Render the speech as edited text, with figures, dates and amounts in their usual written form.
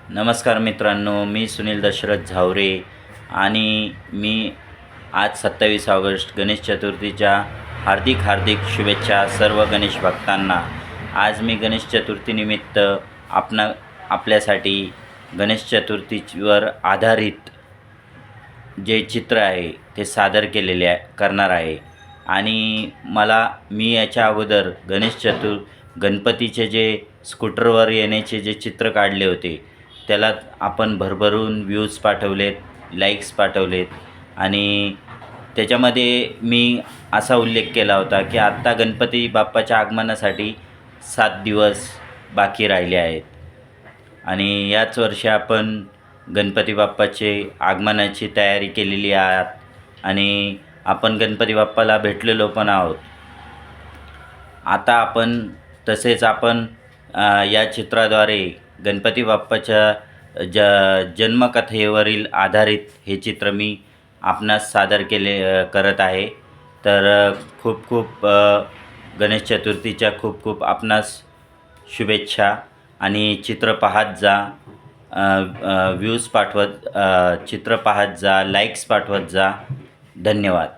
नमस्कार मित्रांनो, मी सुनील दशरथ झावरे आणि मी आज 27 ऑगस्ट गणेश चतुर्थीच्या हार्दिक हार्दिक शुभेच्छा सर्व गणेश भक्तांना। आज मी गणेश चतुर्थीनिमित्त आपल्यासाठी गणेश चतुर्थीवर आधारित जे चित्र आहे ते सादर करणार आहे। आणि मी याच्या अगोदर गणपतीचे जे स्कूटरवर येण्याचे जे चित्र काढले होते त्याला आपण भरभरून व्ह्यूज पाठवलेत, लाईक्स पाठवलेत आणि त्याच्यामध्ये मी असा उल्लेख केला होता की आत्ता गणपती बाप्पाच्या आगमनासाठी 7 दिवस बाकी राहिले आहेत आणि याच वर्षी आपण गणपती बाप्पाचे आगमनाची तयारी केलेली आहे आणि आपण गणपती बाप्पाला भेटलेलो पण आहोत। आता आपण या चित्राद्वारे गणपती बाप्पाच्या जन्मकथेवरील आधारित हे चित्र मी आपणास सादर करत आहे। तर खूप खूप गणेश चतुर्थीच्या खूप खूप आपणास शुभेच्छा आणि चित्र पाहत जा, व्ह्यूज पाठवत चित्र पाहत जा, लाईक्स पाठवत जा। धन्यवाद।